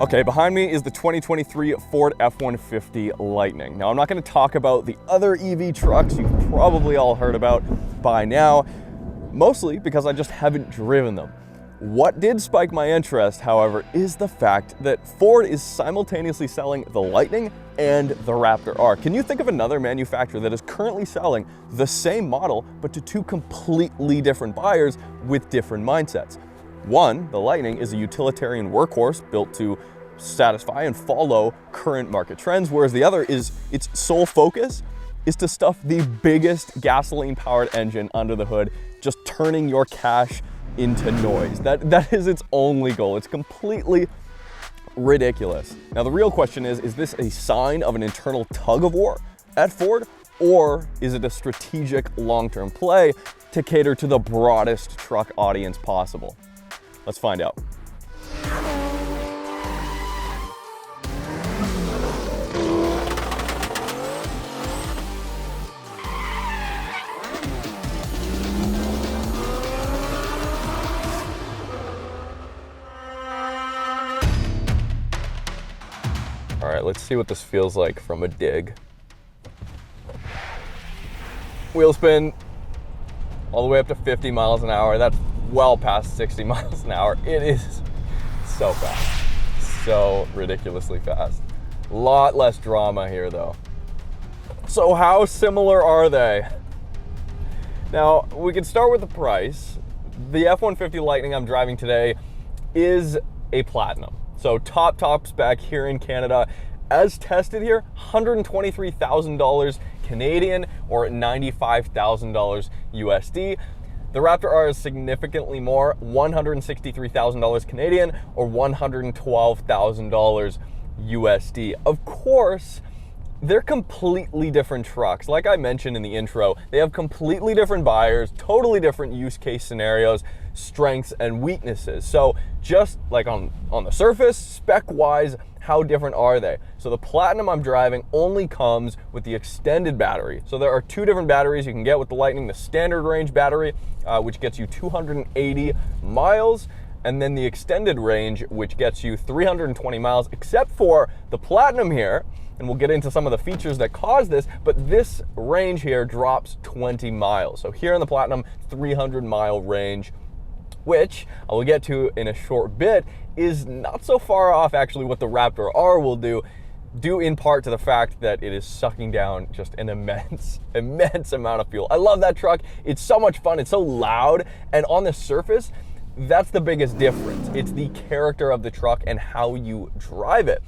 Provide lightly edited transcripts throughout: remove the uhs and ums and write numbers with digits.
Okay, behind me is the 2023 Ford F-150 Lightning. Now, I'm not going to talk about the other EV trucks you've probably all heard about by now, mostly because I just haven't driven them. What did spike my interest, however, is the fact that Ford is simultaneously selling the Lightning and the Raptor R. Can you think of another manufacturer that is currently selling the same model, but to two completely different buyers with different mindsets? One, the Lightning, is a utilitarian workhorse built to satisfy and follow current market trends, whereas the other is its sole focus is to stuff the biggest gasoline-powered engine under the hood, just turning your cash into noise. That is its only goal. It's completely ridiculous. Now, the real question is this a sign of an internal tug of war at Ford, or is it a strategic long-term play to cater to the broadest truck audience possible? Let's find out. All right, let's see what this feels like from a dig. Wheel spin all the way up to 50 miles an hour. That's well past 60 miles an hour. It is so fast, so ridiculously fast. A lot less drama here though. So how similar are they? Now, we can start with the price. The F-150 Lightning I'm driving today is a Platinum. So top spec here in Canada. As tested here, $123,000 Canadian or $95,000 USD. The Raptor R is significantly more, $163,000 Canadian or $112,000 USD. Of course, they're completely different trucks. Like I mentioned in the intro, they have completely different buyers, totally different use case scenarios, strengths and weaknesses. So just like on the surface, spec-wise, how different are they? So the Platinum I'm driving only comes with the extended battery. So there are two different batteries you can get with the Lightning. The standard range battery, which gets you 280 miles, and then the extended range, which gets you 320 miles, except for the Platinum here, and we'll get into some of the features that cause this, but this range here drops 20 miles. So here in the Platinum, 300-mile range, which I will get to in a short bit, is not so far off actually what the Raptor R will do due in part to the fact that it is sucking down just an immense amount of fuel. I love that truck. It's so much fun. It's so loud. And on the surface, that's the biggest difference. It's the character of the truck and how you drive it.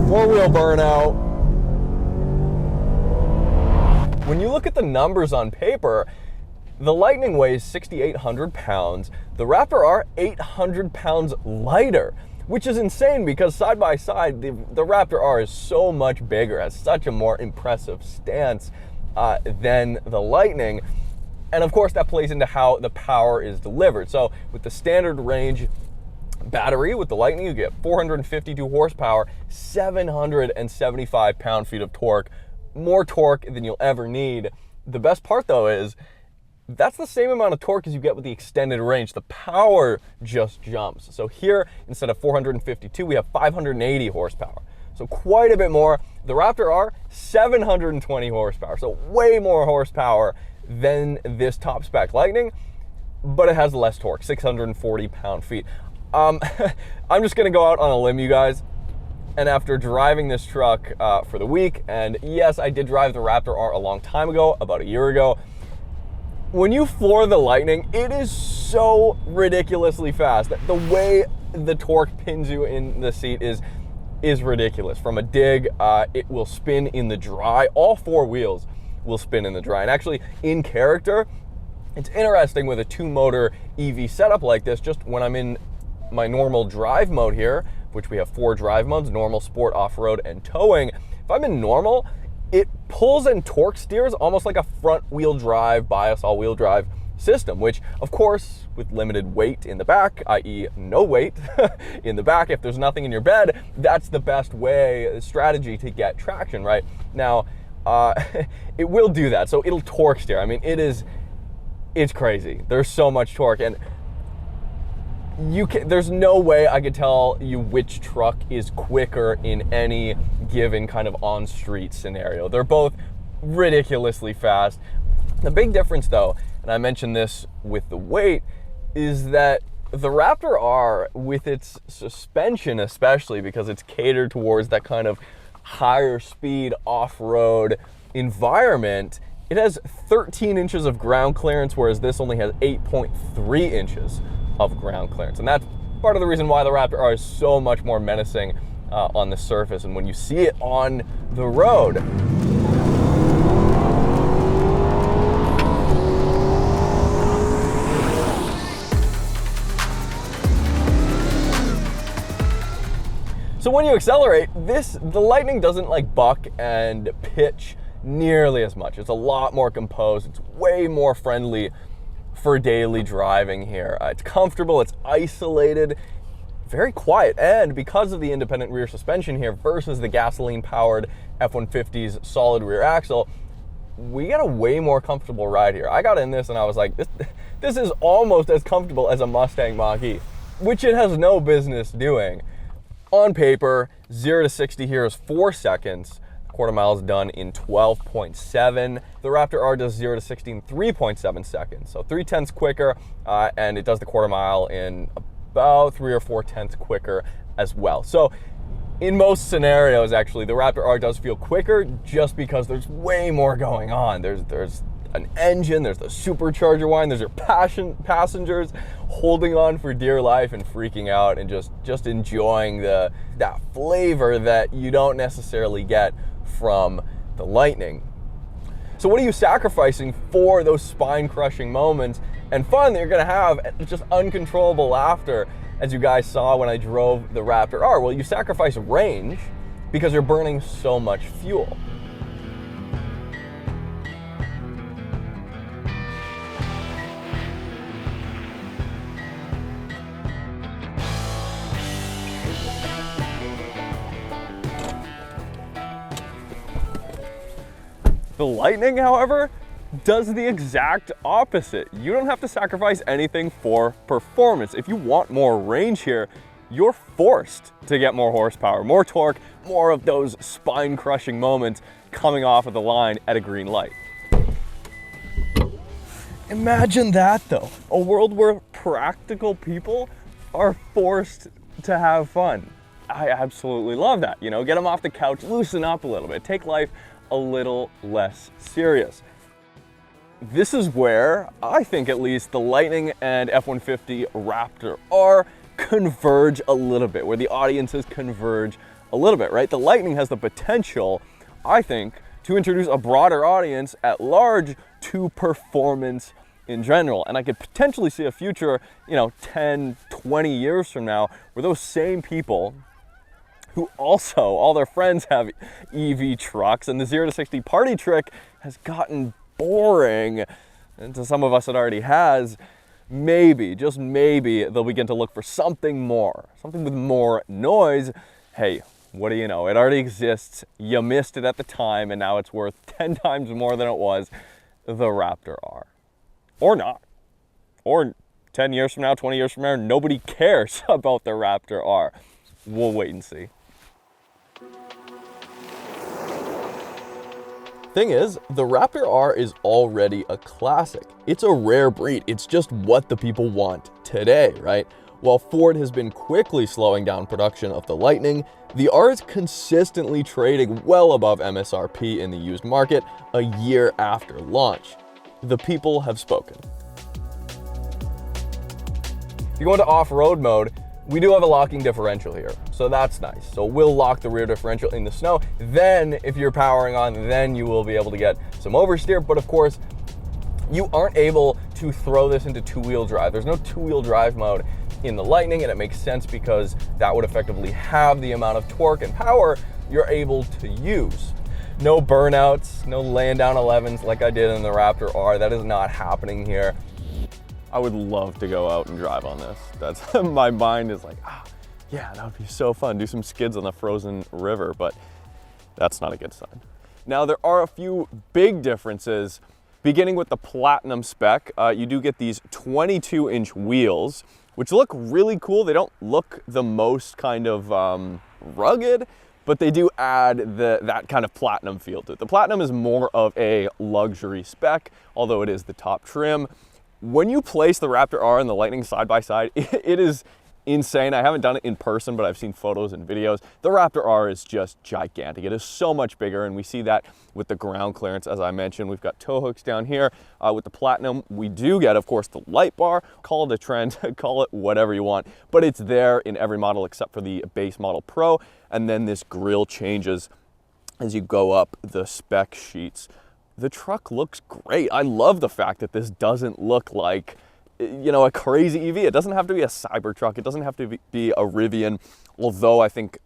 Four-wheel burnout. When you look at the numbers on paper, the Lightning weighs 6,800 pounds. The Raptor R, 800 pounds lighter, which is insane because side by side, the Raptor R is so much bigger, has such a more impressive stance than the Lightning. And of course, that plays into how the power is delivered. So with the standard range battery, with the Lightning, you get 452 horsepower, 775 pound-feet of torque, more torque than you'll ever need. The best part though is that's the same amount of torque as you get with the extended range. The power just jumps. So here, instead of 452, we have 580 horsepower. So quite a bit more. The Raptor R, 720 horsepower. So way more horsepower than this top spec Lightning, but it has less torque, 640 pound-feet. I'm just gonna go out on a limb, you guys. And after driving this truck for the week, and yes, I did drive the Raptor R a long time ago, about a year ago, when you floor the Lightning, it is so ridiculously fast. The way the torque pins you in the seat is ridiculous. From a dig, it will spin in the dry. All four wheels will spin in the dry. And actually, in character, it's interesting with a two-motor EV setup like this, just when I'm in my normal drive mode here, which we have 4 drive modes, normal, sport, off-road, and towing. If I'm in normal, it pulls and torque steers almost like a front-wheel drive, bias all-wheel drive system, which of course, with limited weight in the back, i.e. no weight in the back, if there's nothing in your bed, that's the best strategy to get traction, right? Now, it will do that. So it'll torque steer. I mean, it's crazy. There's so much torque, and there's no way I could tell you which truck is quicker in any given kind of on-street scenario. They're both ridiculously fast. The big difference though, and I mentioned this with the weight, is that the Raptor R, with its suspension especially, because it's catered towards that kind of higher speed off-road environment, it has 13 inches of ground clearance, whereas this only has 8.3 inches of ground clearance. And that's part of the reason why the Raptor R is so much more menacing on the surface and when you see it on the road. So when you accelerate, the Lightning doesn't like buck and pitch nearly as much. It's a lot more composed. It's way more friendly for daily driving here. It's comfortable, it's isolated, very quiet, and because of the independent rear suspension here versus the gasoline-powered F-150's solid rear axle, we get a way more comfortable ride here. I got in this and I was like, this is almost as comfortable as a Mustang Mach-E, which it has no business doing. On paper, 0 to 60 here is 4 seconds. Quarter mile is done in 12.7. The Raptor R does 0 to 60 in 3.7 seconds. So 3/10 quicker, and it does the quarter mile in about 3 or 4 tenths quicker as well. So in most scenarios, actually, the Raptor R does feel quicker just because there's way more going on. There's an engine, there's the supercharger whine, there's your passengers holding on for dear life and freaking out and just enjoying that flavor that you don't necessarily get from the Lightning. So what are you sacrificing for those spine-crushing moments and fun that you're gonna have, just uncontrollable laughter, as you guys saw when I drove the Raptor R? Well, you sacrifice range because you're burning so much fuel. The Lightning, however, does the exact opposite. You don't have to sacrifice anything for performance. If you want more range here, you're forced to get more horsepower, more torque, more of those spine-crushing moments coming off of the line at a green light. Imagine that though, a world where practical people are forced to have fun. I absolutely love that. You know, get them off the couch, loosen up a little bit, take life a little less serious. This is where I think at least the Lightning and F-150 Raptor R converge a little bit, where the audiences converge a little bit, right? The Lightning has the potential, I think, to introduce a broader audience at large to performance in general. And I could potentially see a future, 10, 20 years from now, where those same people who also, all their friends have EV trucks, and the 0 to 60 party trick has gotten boring, and to some of us it already has, maybe, just maybe, they'll begin to look for something more, something with more noise. Hey, what do you know? It already exists. You missed it at the time, and now it's worth 10 times more than it was, the Raptor R. Or not. Or 10 years from now, 20 years from now, nobody cares about the Raptor R. We'll wait and see. Thing is, the Raptor R is already a classic. It's a rare breed. It's just what the people want today, right? While Ford has been quickly slowing down production of the Lightning, the R is consistently trading well above MSRP in the used market a year after launch. The people have spoken. If you go into off-road mode, we do have a locking differential here, so that's nice. So we'll lock the rear differential in the snow. Then if you're powering on, then you will be able to get some oversteer. But of course, you aren't able to throw this into two-wheel drive. There's no two-wheel drive mode in the Lightning, and it makes sense because that would effectively have the amount of torque and power you're able to use. No burnouts, no laying down 11s like I did in the Raptor R. That is not happening here. I would love to go out and drive on this. That's my mind is like, yeah, that would be so fun. Do some skids on the frozen river, but that's not a good sign. Now, there are a few big differences. Beginning with the Platinum spec, you do get these 22-inch wheels, which look really cool. They don't look the most kind of rugged, but they do add that kind of Platinum feel to it. The Platinum is more of a luxury spec, although it is the top trim. When you place the Raptor R and the Lightning side by side, it is insane. I haven't done it in person, but I've seen photos and videos. The Raptor R is just gigantic. It is so much bigger, and we see that with the ground clearance. As I mentioned, we've got tow hooks down here. With the Platinum, we do get, of course, the light bar. Call it a trend, call it whatever you want, but it's there in every model except for the base model Pro. And then this grille changes as you go up the spec sheets. The truck looks great. I love the fact that this doesn't look like, you know, a crazy EV. It doesn't have to be a Cybertruck. It doesn't have to be a Rivian, although I think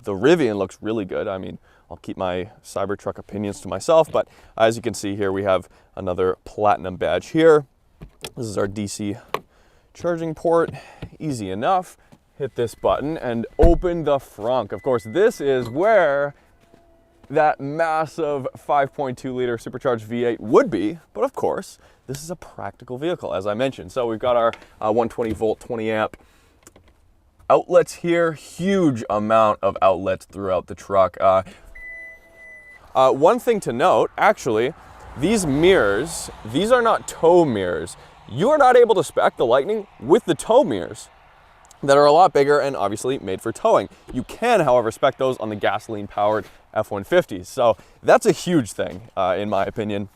the Rivian looks really good. I mean, I'll keep my Cybertruck opinions to myself, but as you can see here, we have another Platinum badge here. This is our DC charging port. Easy enough. Hit this button and open the frunk. Of course, this is where that massive 5.2 liter supercharged V8 would be, but of course, this is a practical vehicle, as I mentioned. So we've got our 120 volt, 20 amp outlets here, huge amount of outlets throughout the truck. One thing to note, actually, these mirrors, these are not tow mirrors. You are not able to spec the Lightning with the tow mirrors that are a lot bigger and obviously made for towing. You can, however, spec those on the gasoline-powered F-150s. So that's a huge thing, in my opinion.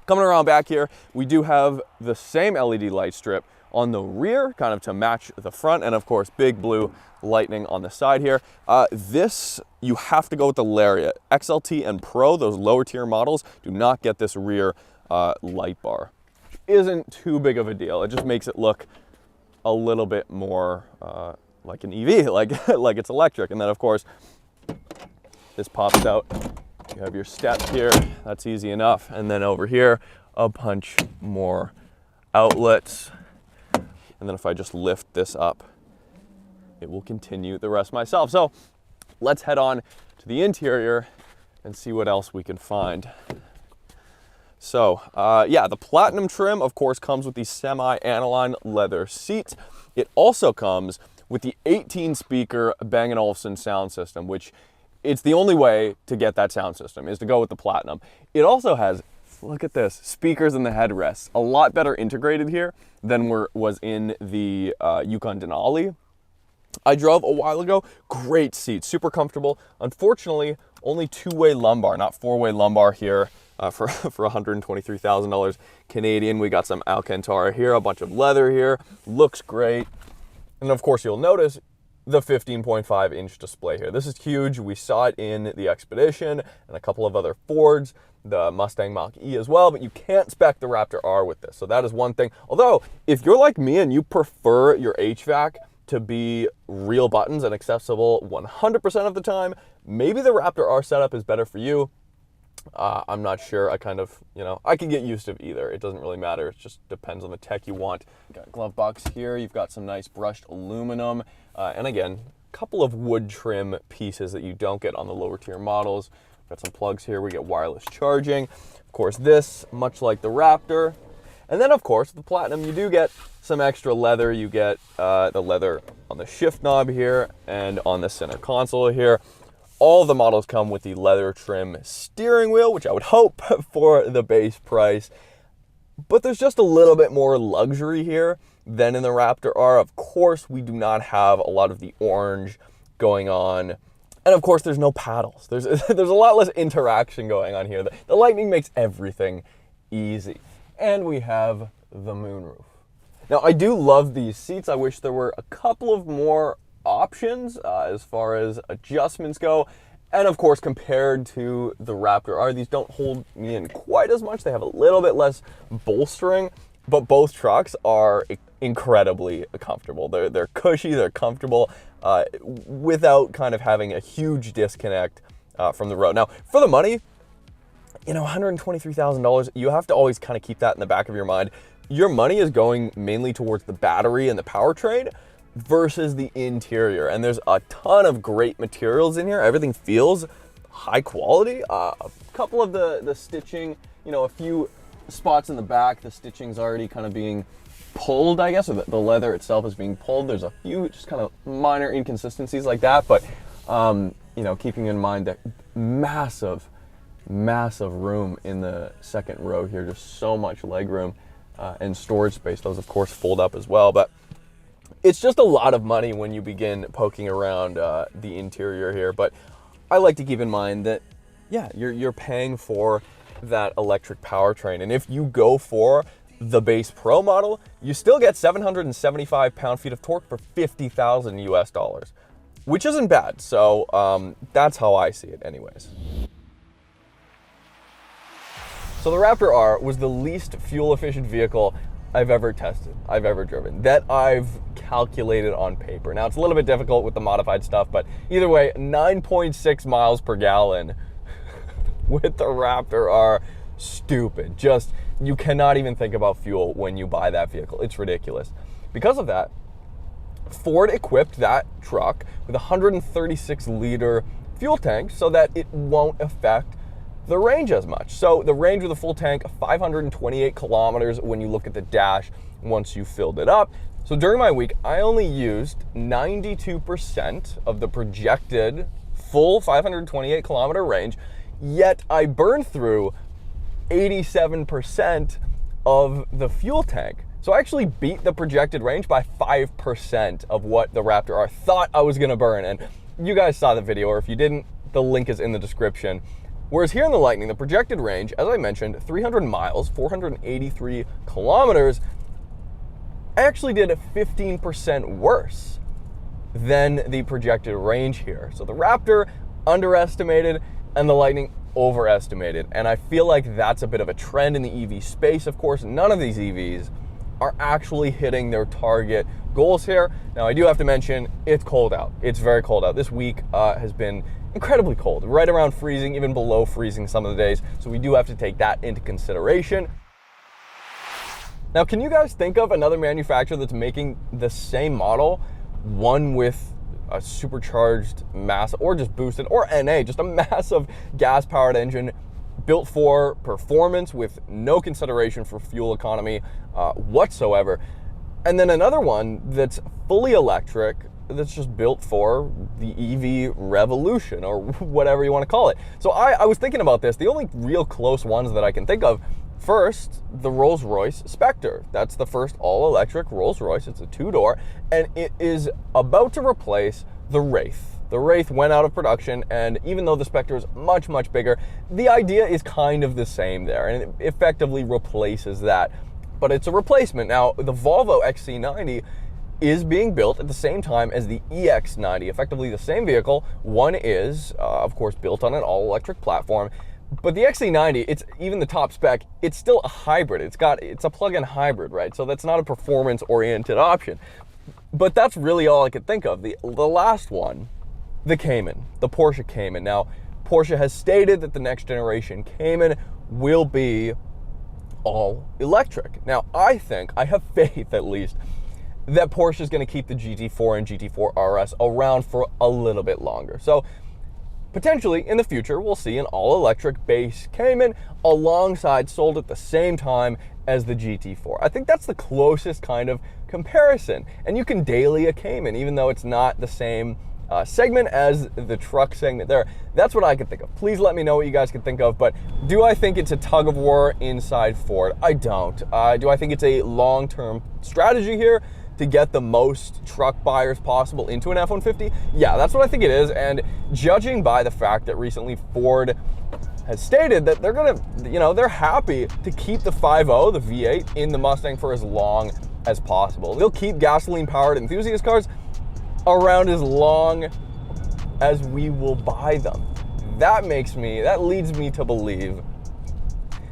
Coming around back here, we do have the same LED light strip on the rear, kind of to match the front, and of course, big blue Lightning on the side here. This, you have to go with the Lariat. XLT and Pro, those lower tier models, do not get this rear light bar. Which isn't too big of a deal. It just makes it look a little bit more like an EV, like it's electric. And then of course, this pops out. You have your steps here, that's easy enough. And then over here, a bunch more outlets. And then if I just lift this up, it will continue the rest myself. So let's head on to the interior and see what else we can find. So yeah, the Platinum trim, of course, comes with the semi-aniline leather seats. It also comes with the 18-speaker Bang & Olufsen sound system, which it's the only way to get that sound system, is to go with the Platinum. It also has, look at this, speakers in the headrests. A lot better integrated here than was in the Yukon Denali I drove a while ago. Great seats, super comfortable. Unfortunately, only two-way lumbar, not four-way lumbar here. For $123,000 Canadian. We got some Alcantara here, a bunch of leather here, looks great. And of course, you'll notice the 15.5 inch display here. This is huge. We saw it in the Expedition and a couple of other Fords, the Mustang Mach-E as well, but you can't spec the Raptor R with this. So that is one thing. Although, if you're like me and you prefer your HVAC to be real buttons and accessible 100% of the time, maybe the Raptor R setup is better for you. I'm not sure. I kind of, you know, I can get used to either. It doesn't really matter. It just depends on the tech you want. Got glove box here. You've got some nice brushed aluminum. And again, a couple of wood trim pieces that you don't get on the lower tier models. Got some plugs here. We get wireless charging. Of course, this, much like the Raptor. And then, of course, the Platinum, you do get some extra leather. You get the leather on the shift knob here and on the center console here. All the models come with the leather trim steering wheel, which I would hope for the base price. But there's just a little bit more luxury here than in the Raptor R. Of course, we do not have a lot of the orange going on. And of course, there's no paddles. There's a lot less interaction going on here. The Lightning makes everything easy. And we have the moonroof. Now, I do love these seats. I wish there were a couple of more options as far as adjustments go, and of course, compared to the Raptor R, these don't hold me in quite as much. They have a little bit less bolstering, but both trucks are incredibly comfortable. They're cushy, they're comfortable, without kind of having a huge disconnect from the road. Now, for the money, you know, $123,000, you have to always kind of keep that in the back of your mind. Your money is going mainly towards the battery and the powertrain versus the interior, and there's a ton of great materials in here. Everything feels high quality. couple of the stitching, a few spots in the back, the stitching's already kind of being pulled, I guess, or the leather itself is being pulled. There's a few just kind of minor inconsistencies like that, but keeping in mind that massive room in the second row here, just so much leg room and storage space. Those of course fold up as well, but it's just a lot of money when you begin poking around the interior here. But I like to keep in mind that, yeah, you're paying for that electric powertrain, and if you go for the base Pro model, you still get 775 pound-feet of torque for $50,000 US, which isn't bad. So that's how I see it anyways. So the Raptor R was the least fuel-efficient vehicle I've ever tested, I've ever driven, that I've calculated on paper. Now, it's a little bit difficult with the modified stuff, but either way, 9.6 miles per gallon with the Raptor R, stupid. Just, you cannot even think about fuel when you buy that vehicle. It's ridiculous. Because of that, Ford equipped that truck with a 136-liter fuel tank so that it won't affect the range as much. So the range with a full tank, 528 kilometers when you look at the dash once you filled it up. So during my week, I only used 92% of the projected full 528 kilometer range, yet I burned through 87% of the fuel tank. So I actually beat the projected range by 5% of what the Raptor R thought I was gonna burn. And you guys saw the video, or if you didn't, the link is in the description. Whereas here in the Lightning, the projected range, as I mentioned, 300 miles, 483 kilometers, I actually did 15% worse than the projected range here. So the Raptor underestimated and the Lightning overestimated. And I feel like that's a bit of a trend in the EV space. Of course, none of these EVs are actually hitting their target goals here. Now, I do have to mention, it's cold out. It's very cold out. This week has been incredibly cold, right around freezing, even below freezing some of the days. So we do have to take that into consideration. Now, can you guys think of another manufacturer that's making the same model, one with a supercharged mass, or just boosted, or NA, just a massive gas-powered engine built for performance with no consideration for fuel economy whatsoever, and then another one that's fully electric, that's just built for the EV revolution, or whatever you want to call it? So I was thinking about this. The only real close ones that I can think of, first, the Rolls-Royce Spectre. That's the first all-electric Rolls-Royce. It's a two-door, and it is about to replace the Wraith. The Wraith went out of production, and even though the Spectre is much, much bigger, the idea is kind of the same there, and it effectively replaces that. But it's a replacement. Now, the Volvo XC90 is being built at the same time as the EX90, effectively the same vehicle. One is, of course, built on an all-electric platform, but the XC90, it's even the top spec, it's still a hybrid. It's a plug-in hybrid, right? So that's not a performance-oriented option. But that's really all I could think of. The last one, the Cayman, the Porsche Cayman. Now, Porsche has stated that the next generation Cayman will be all electric. Now, I have faith at least, that Porsche is going to keep the GT4 and GT4 RS around for a little bit longer. So potentially in the future, we'll see an all-electric base Cayman alongside, sold at the same time as the GT4. I think that's the closest kind of comparison. And you can daily a Cayman, even though it's not the same segment as the truck segment there. That's what I could think of. Please let me know what you guys can think of. But do I think it's a tug of war inside Ford? I don't. Do I think it's a long-term strategy here to get the most truck buyers possible into an F-150? Yeah, that's what I think it is. And judging by the fact that recently Ford has stated that they're gonna, they're happy to keep the 5.0, the V8, in the Mustang for as long as possible. They'll keep gasoline-powered enthusiast cars around as long as we will buy them. That leads me to believe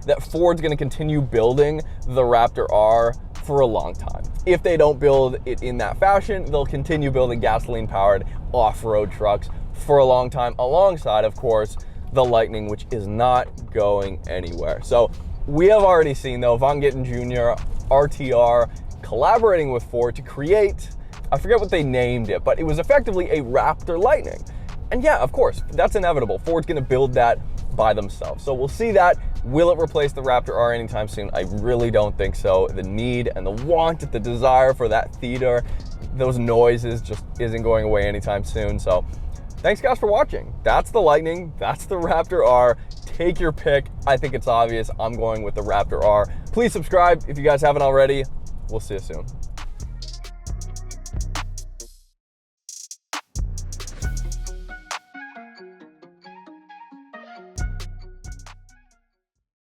that Ford's gonna continue building the Raptor R for a long time. If they don't build it in that fashion, they'll continue building gasoline-powered off-road trucks for a long time, alongside, of course, the Lightning, which is not going anywhere. So we have already seen, though, Von Gittin Jr., RTR, collaborating with Ford to create, I forget what they named it, but it was effectively a Raptor Lightning. And yeah, of course, that's inevitable. Ford's gonna build that by themselves. So we'll see that. Will it replace the Raptor R anytime soon? I really don't think so. The need and the want, the desire for that theater, those noises just isn't going away anytime soon. So thanks guys for watching. That's the Lightning, that's the Raptor R. Take your pick. I think it's obvious. I'm going with the Raptor R. Please subscribe if you guys haven't already. We'll see you soon.